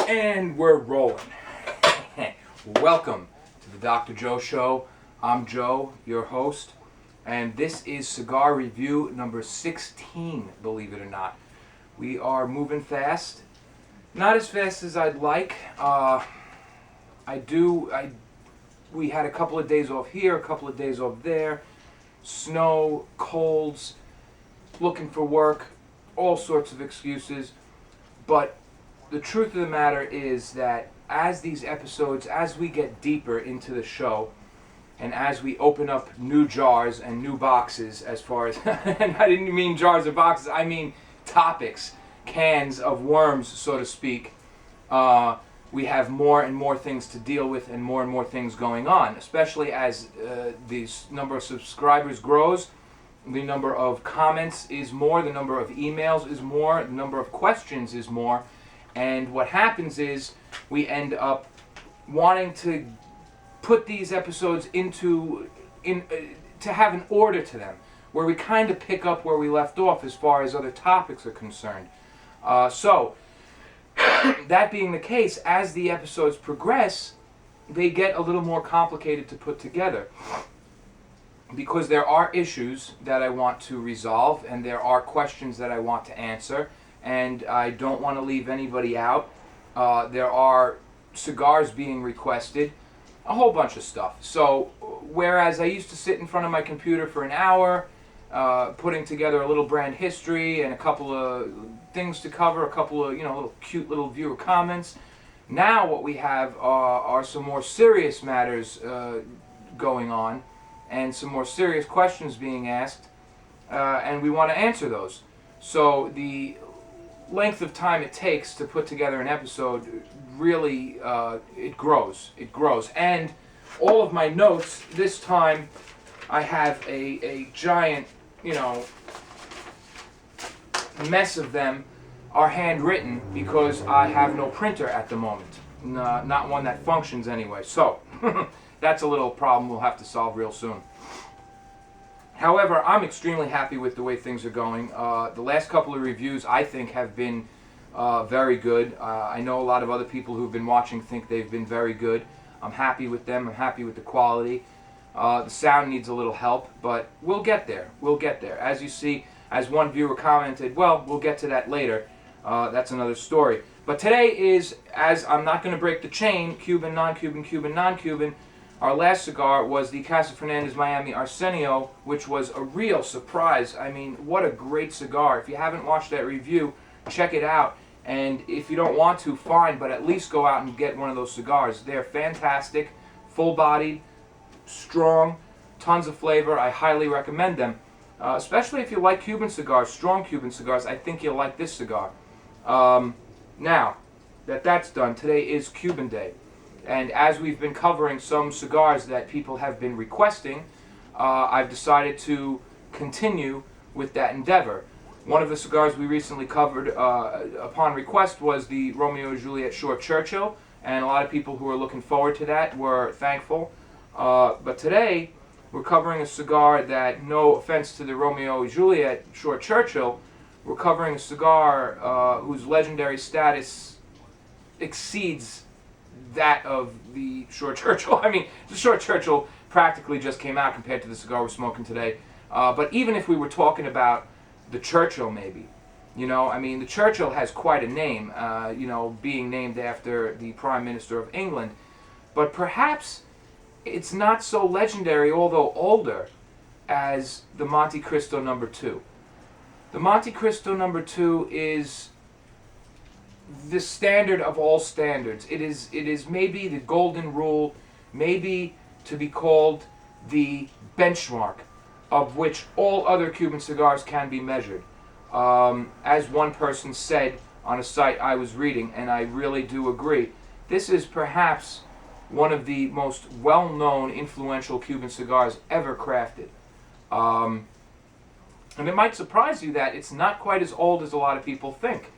And we're rolling. Welcome to the Dr. Joe Show. I'm Joe, your host, and this is cigar review number 16, believe it or not. We are moving fast. Not as fast as I'd like. We had a couple of days off here, a couple of days off there. Snow, colds, looking for work, all sorts of excuses. But the truth of the matter is that as these episodes, as we get deeper into the show, and as we open up new jars and new boxes, as far as, and I didn't mean jars or boxes, I mean topics, cans of worms, so to speak, we have more and more things to deal with and more things going on, especially as the number of subscribers grows, the number of comments is more, the number of emails is more, the number of questions is more. And what happens is we end up wanting to put these episodes to have an order to them, where we kind of pick up where we left off as far as other topics are concerned. So, that being the case, as the episodes progress, they get a little more complicated to put together. Because there are issues that I want to resolve, and there are questions that I want to answer. And I don't want to leave anybody out. There are cigars being requested, a whole bunch of stuff. So, whereas I used to sit in front of my computer for an hour, putting together a little brand history and a couple of things to cover, a couple of, little cute little viewer comments, now what we have are some more serious matters going on, and some more serious questions being asked, and we want to answer those. So, the length of time it takes to put together an episode really it grows and all of my notes this time I have a giant mess of them are handwritten because I have no printer at the moment, not one that functions anyway, so that's a little problem we'll have to solve real soon. However, I'm extremely happy with the way things are going. The last couple of reviews, I think, have been very good. I know a lot of other people who've been watching think they've been very good. I'm happy with them. I'm happy with the quality. The sound needs a little help, but we'll get there. We'll get there. As you see, as one viewer commented, well, we'll get to that later. That's another story. But today is, as I'm not going to break the chain, Cuban, non-Cuban, Cuban, non-Cuban. Our last cigar was the Casa Fernandez Miami Arsenio, which was a real surprise. I mean, what a great cigar. If you haven't watched that review, check it out. And if you don't want to, fine, but at least go out and get one of those cigars. They're fantastic, full-bodied, strong, tons of flavor. I highly recommend them. Especially if you like Cuban cigars, strong Cuban cigars, I think you'll like this cigar. Now, that's done, today is Cuban Day. And as we've been covering some cigars that people have been requesting, I've decided to continue with that endeavor. One of the cigars we recently covered upon request was the Romeo and Juliet Short Churchill, and a lot of people who were looking forward to that were thankful. But today, we're covering a cigar that, no offense to the Romeo and Juliet Short Churchill, we're covering a cigar whose legendary status exceeds that of the Short Churchill. I mean, the Short Churchill practically just came out compared to the cigar we're smoking today. But even if we were talking about the Churchill, maybe, I mean, the Churchill has quite a name, being named after the Prime Minister of England. But perhaps it's not so legendary, although older, as the Montecristo No.2. The Montecristo No.2 is the standard of all standards. It is maybe the golden rule, maybe to be called the benchmark of which all other Cuban cigars can be measured. As one person said on a site I was reading, and I really do agree, this is perhaps one of the most well-known, influential Cuban cigars ever crafted. And it might surprise you that it's not quite as old as a lot of people think.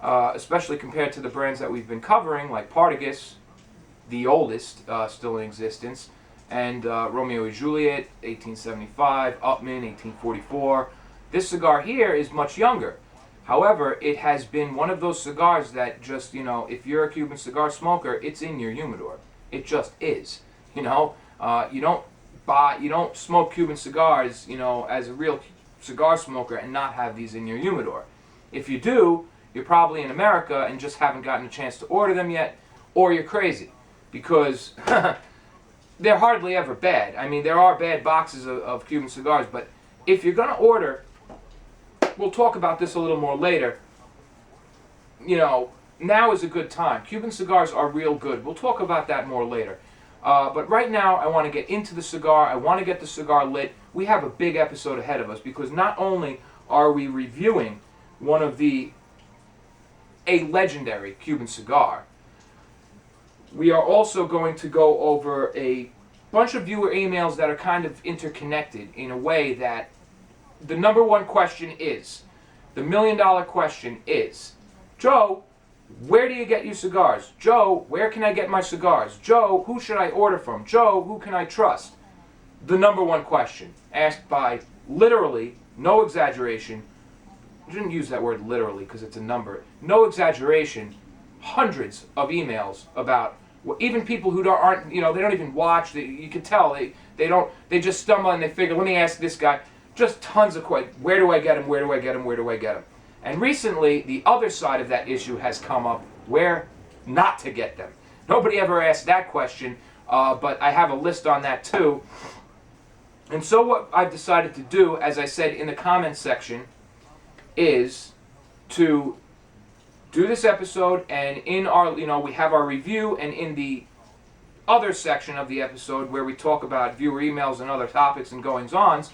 Especially compared to the brands that we've been covering, like Partagas, the oldest still in existence, and Romeo and Juliet, 1875, Upman, 1844. This cigar here is much younger. However, it has been one of those cigars that just, if you're a Cuban cigar smoker, it's in your humidor. It just is. You don't smoke Cuban cigars, as a real cigar smoker and not have these in your humidor. If you do, you're probably in America and just haven't gotten a chance to order them yet, or you're crazy, because they're hardly ever bad. I mean, there are bad boxes of Cuban cigars, but if you're going to order, we'll talk about this a little more later, now is a good time. Cuban cigars are real good. We'll talk about that more later. But right now, I want to get into the cigar. I want to get the cigar lit. We have a big episode ahead of us, because not only are we reviewing a legendary Cuban cigar, we are also going to go over a bunch of viewer emails that are kind of interconnected in a way that the number one question is, the $1 million question is, Joe, where do you get your cigars? Joe, where can I get my cigars? Joe, who should I order from? Joe, who can I trust? The number one question, asked by, literally, no exaggeration, I shouldn't use that word literally because it's a number, no exaggeration, hundreds of emails about, even people who aren't, they don't even watch, you can tell, they just stumble and they figure, let me ask this guy, just tons of questions, where do I get them, where do I get them, where do I get them? And recently, the other side of that issue has come up, where not to get them. Nobody ever asked that question, but I have a list on that too. And so what I've decided to do, as I said in the comments section, is to do this episode, and in our, we have our review, and in the other section of the episode where we talk about viewer emails and other topics and goings-ons,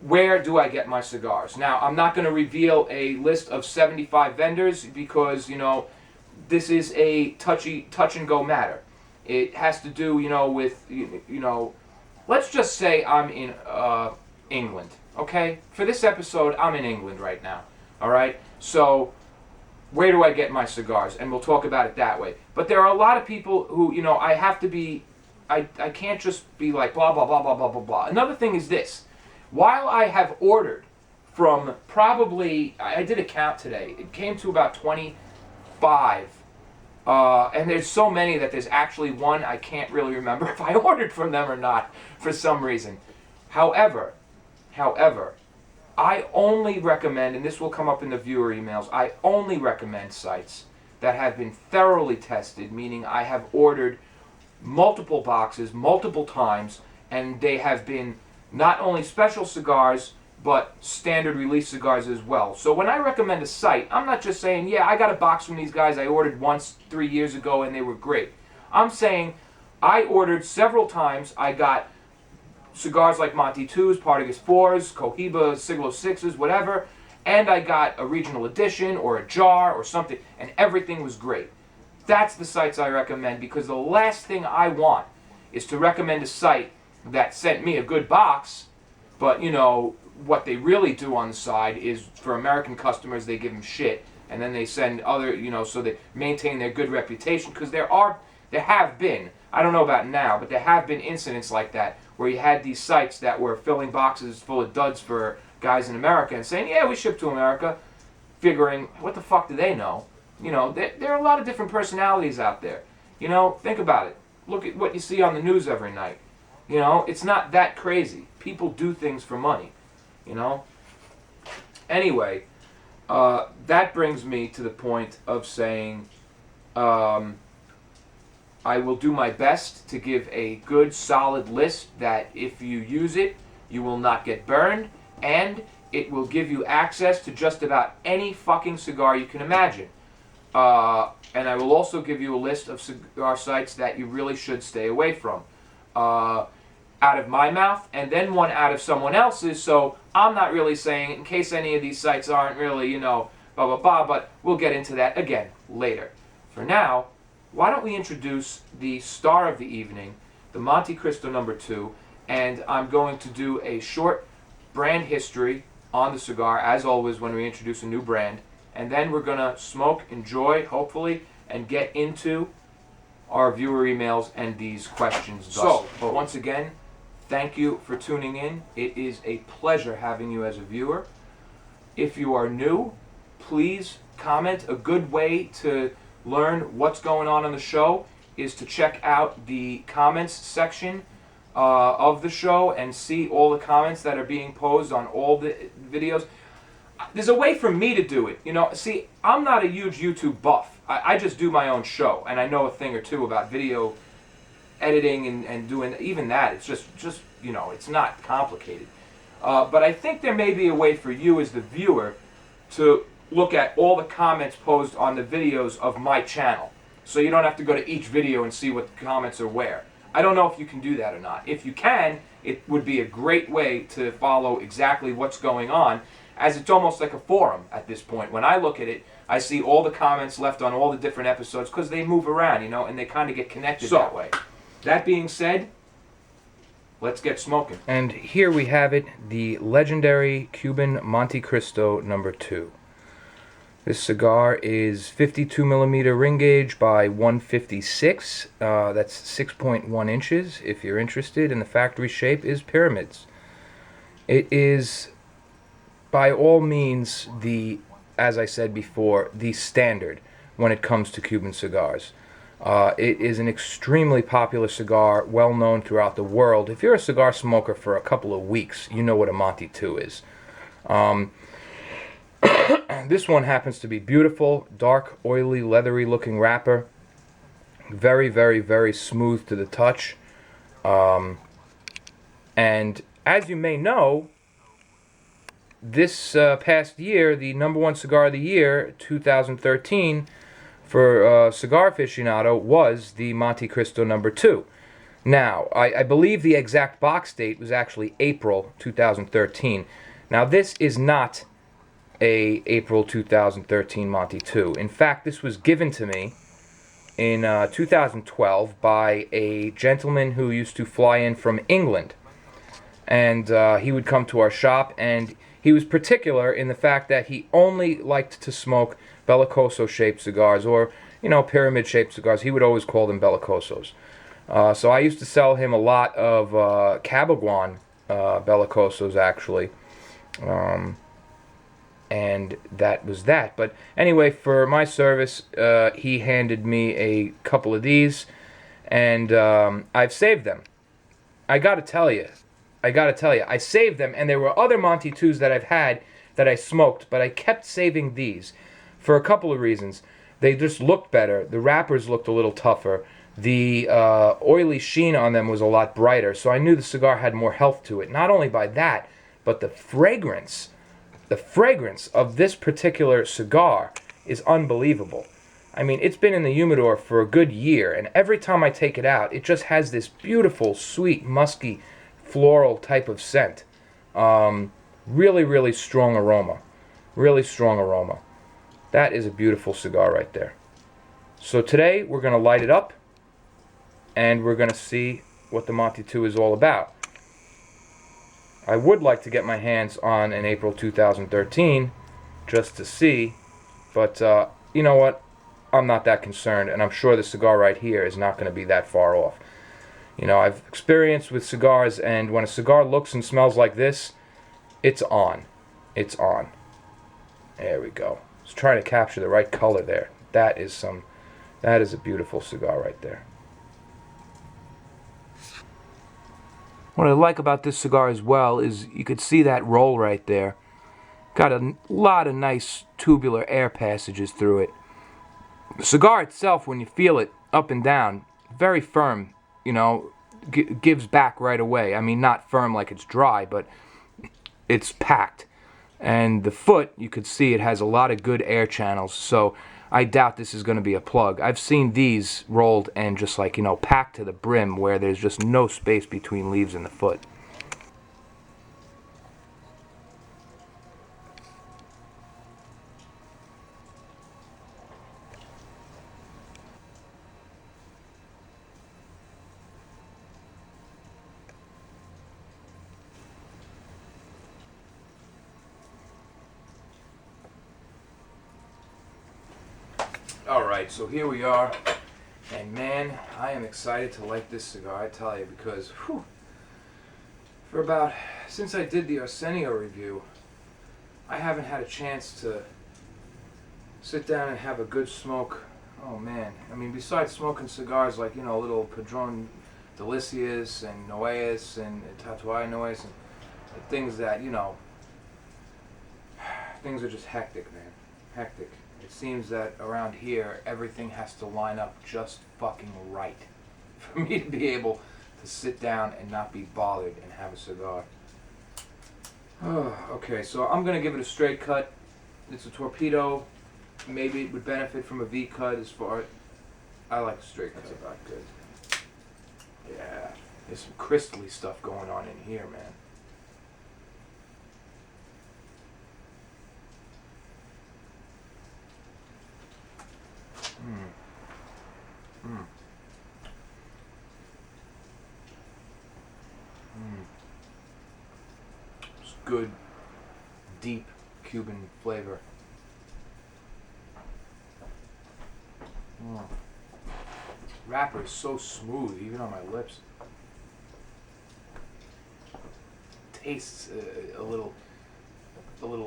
where do I get my cigars? Now, I'm not going to reveal a list of 75 vendors because, this is a touch-and-go matter. It has to do, with, let's just say I'm in England, okay? For this episode, I'm in England right now, all right? So, where do I get my cigars? And we'll talk about it that way. But there are a lot of people who, I have to be, I can't just be like blah, blah, blah, blah, blah, blah, blah. Another thing is this. While I have ordered from probably, I did a count today, it came to about 25, and there's so many that there's actually one I can't really remember if I ordered from them or not for some reason. However, I only recommend, and this will come up in the viewer emails, I only recommend sites that have been thoroughly tested, meaning I have ordered multiple boxes, multiple times, and they have been not only special cigars, but standard release cigars as well. So when I recommend a site, I'm not just saying, yeah, I got a box from these guys I ordered once 3 years ago and they were great. I'm saying I ordered several times. I got cigars like Monte 2s, Partagas 4s, Cohiba Siglo 6s, whatever, and I got a regional edition or a jar or something, and everything was great. That's the sites I recommend, because the last thing I want is to recommend a site that sent me a good box, but what they really do on the side is, for American customers, they give them shit, and then they send other, so they maintain their good reputation, because there have been, I don't know about now, but there have been incidents like that, where you had these sites that were filling boxes full of duds for guys in America and saying, yeah, we ship to America, figuring, what the fuck do they know? There are a lot of different personalities out there. Think about it. Look at what you see on the news every night. It's not that crazy. People do things for money, Anyway, that brings me to the point of saying I will do my best to give a good, solid list that if you use it, you will not get burned, and it will give you access to just about any fucking cigar you can imagine. And I will also give you a list of cigar sites that you really should stay away from. Out of my mouth, and then one out of someone else's, so I'm not really saying it in case any of these sites aren't really, blah, blah, blah, but we'll get into that again later. For now, why don't we introduce the star of the evening, the Monte Cristo No.2, and I'm going to do a short brand history on the cigar, as always when we introduce a new brand, and then we're going to smoke, enjoy, hopefully, and get into our viewer emails and these questions. So, once again, thank you for tuning in. It is a pleasure having you as a viewer. If you are new, please comment. A good way to learn what's going on the show is to check out the comments section of the show and see all the comments that are being posed on all the videos. There's a way for me to do it. You know, see, I'm not a huge YouTube buff. I just do my own show, and I know a thing or two about video editing and doing even that. It's just you know, it's not complicated. But I think there may be a way for you as the viewer to look at all the comments posed on the videos of my channel. So you don't have to go to each video and see what the comments are where. I don't know if you can do that or not. If you can, it would be a great way to follow exactly what's going on, as it's almost like a forum at this point. When I look at it, I see all the comments left on all the different episodes because they move around, you know, and they kind of get connected that way. That being said, let's get smoking. And here we have it, the legendary Cuban Montecristo No.2. This cigar is 52 millimeter ring gauge by 156. That's 6.1 inches if you're interested, and the factory shape is pyramids. It is by all means as I said before, the standard when it comes to Cuban cigars. It is an extremely popular cigar, well known throughout the world. If you're a cigar smoker for a couple of weeks, you know what a Monte 2 is. This one happens to be beautiful, dark, oily, leathery looking wrapper. Very, very, very smooth to the touch. And as you may know, this past year, the #1 cigar of the year, 2013, for Cigar Aficionado was the Montecristo No.2. Now, I believe the exact box date was actually April 2013. Now, this is not a April 2013 Monte 2. In fact, this was given to me in 2012 by a gentleman who used to fly in from England. And he would come to our shop, and he was particular in the fact that he only liked to smoke bellicoso-shaped cigars, or, you know, pyramid-shaped cigars. He would always call them bellicosos. So I used to sell him a lot of Cabaguan bellicosos, actually. And that was that. But anyway, for my service, he handed me a couple of these, and I've saved them. I gotta tell you, I saved them, and there were other Monte 2s that I've had that I smoked, but I kept saving these for a couple of reasons. They just looked better. The wrappers looked a little tougher. The oily sheen on them was a lot brighter, so I knew the cigar had more health to it. Not only by that, but the fragrance. The fragrance of this particular cigar is unbelievable. I mean, it's been in the humidor for a good year, and every time I take it out, it just has this beautiful, sweet, musky, floral type of scent. Really, really strong aroma. Really strong aroma. That is a beautiful cigar right there. So today, we're going to light it up, and we're going to see what the Monte 2 is all about. I would like to get my hands on an April 2013 just to see, but you know what? I'm not that concerned, and I'm sure the cigar right here is not going to be that far off. You know, I've experienced with cigars, and when a cigar looks and smells like this, it's on. It's on. There we go. I was trying to capture the right color there. That is a beautiful cigar right there. What I like about this cigar as well is you could see that roll right there. Got a lot of nice tubular air passages through it. The cigar itself, when you feel it up and down, very firm, you know, gives back right away. I mean, not firm like it's dry, but it's packed. And the foot, you could see it has a lot of good air channels, so I doubt this is going to be a plug. I've seen these rolled and just like, you know, packed to the brim where there's just no space between leaves and the foot. Alright, so here we are, and man, I am excited to light this cigar, I tell you, because since I did the Arsenio review, I haven't had a chance to sit down and have a good smoke. Oh man, I mean, besides smoking cigars like, you know, little Padron Delicias and Noes and Tatuai Noes and things that, you know, things are just hectic, man. Hectic. It seems that around here, everything has to line up just fucking right for me to be able to sit down and not be bothered and have a cigar. Okay, so I'm going to give it a straight cut. It's a torpedo. Maybe it would benefit from a V cut as far as... I like a straight cut. That's about good. Yeah, there's some crystally stuff going on in here, man. It's good, deep Cuban flavor. Wrapper is so smooth, even on my lips. Tastes a little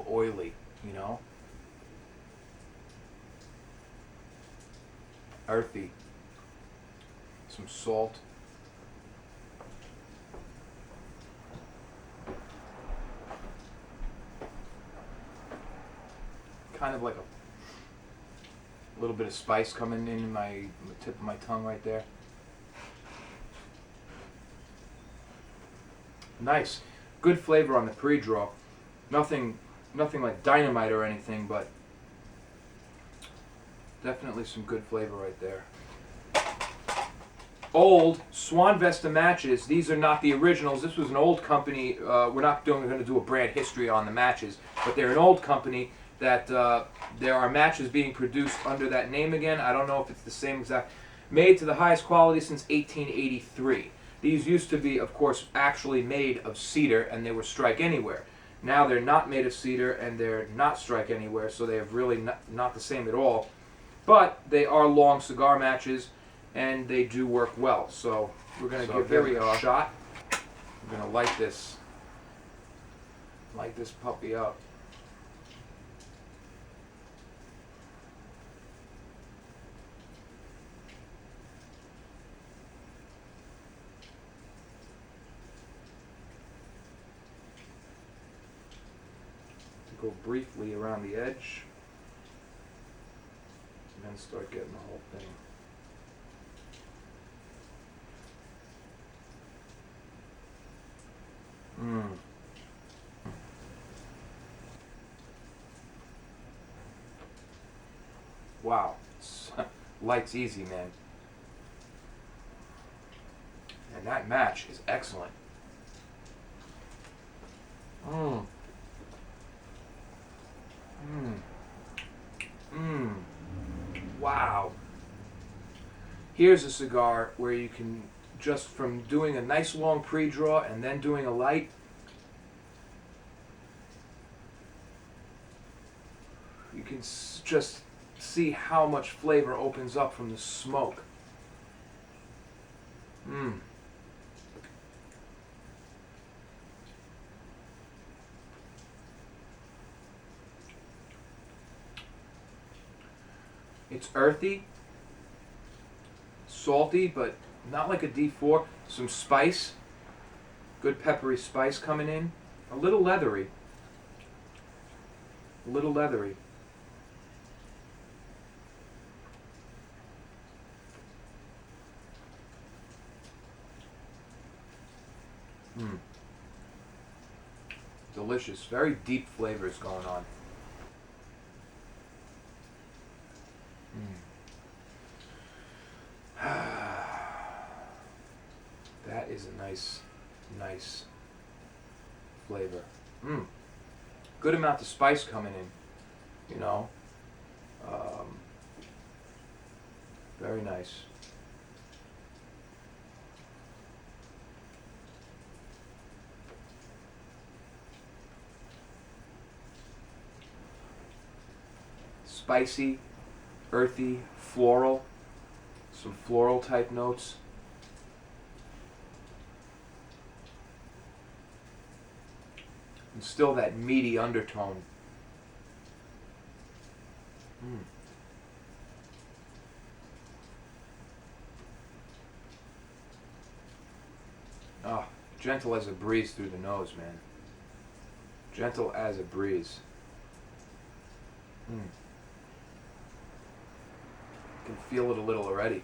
oily, you know. Earthy. Some salt. Kind of like a little bit of spice coming in the tip of my tongue right there. Nice. Good flavor on the pre-draw. Nothing like dynamite or anything, but definitely some good flavor right there. Old Swan Vesta matches. These are not the originals. This was an old company. We're not going to do a brand history on the matches, but they're an old company that there are matches being produced under that name again. I don't know if it's the same exact. Made to the highest quality since 1883. These used to be, of course, actually made of cedar, and they were strike anywhere. Now they're not made of cedar, and they're not strike anywhere, so they have really not the same at all. But they are long cigar matches, and they do work well. So we're going to give them a shot. We're going to light this puppy up. Go briefly around the edge, and then start getting the whole thing. Wow, light's easy, man. And that match is excellent. Wow. Here's a cigar where you can, just from doing a nice long pre-draw and then doing a light, you can just see how much flavor opens up from the smoke. It's earthy, salty, but not like a D4. Some spice, good peppery spice coming in. A little leathery. A little leathery. Delicious. Very deep flavors going on. That is a nice flavor. Good amount of spice coming in, you know. Very nice. Spicy, earthy, floral, some floral type notes. And still that meaty undertone Oh, gentle as a breeze through the nose, man. Gentle as a breeze. Can feel it a little already.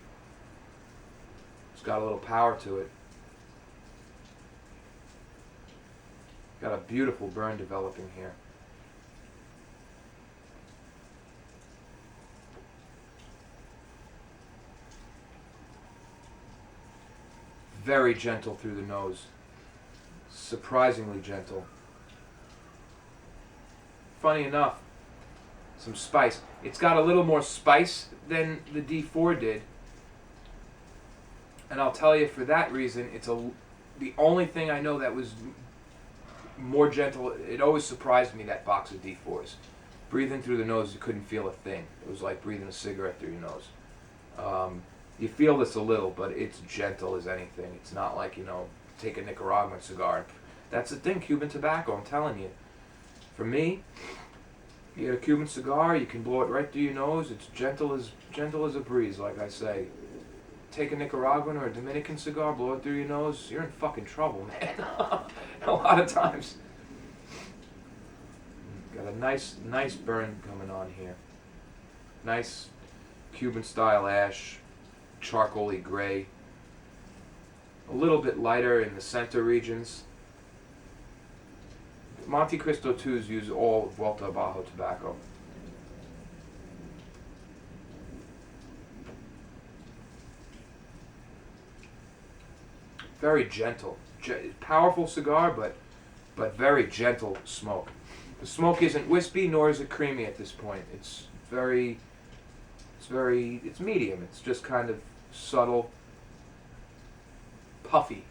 It's got a little power to it. Got a beautiful burn developing here. Very gentle through the nose. Surprisingly gentle. Funny enough, some spice. It's got a little more spice than the D4 did. And I'll tell you, for that reason, the only thing I know that was more gentle. It always surprised me, that box of D4s. Breathing through the nose, you couldn't feel a thing. It was like breathing a cigarette through your nose. You feel this a little, but it's gentle as anything. It's not like, take a Nicaraguan cigar. That's the thing, Cuban tobacco, I'm telling you. For me, you get a Cuban cigar, you can blow it right through your nose. It's gentle as a breeze, like I say. Take a Nicaraguan or a Dominican cigar, blow it through your nose, you're in fucking trouble, man. A lot of times. Got a nice burn coming on here. Nice Cuban style ash, charcoaly gray. A little bit lighter in the center regions. Montecristo 2s use all Vuelta Abajo tobacco. Very gentle. Powerful cigar, but very gentle smoke. The smoke isn't wispy, nor is it creamy at this point. It's medium. It's just kind of subtle, puffy,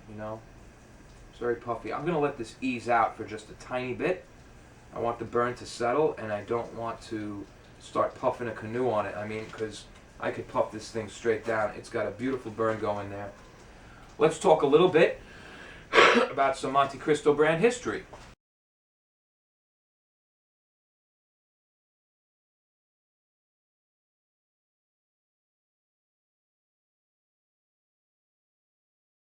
It's very puffy. I'm going to let this ease out for just a tiny bit. I want the burn to settle, and I don't want to start puffing a canoe on it. Because I could puff this thing straight down. It's got a beautiful burn going there. Let's talk a little bit about some Montecristo brand history.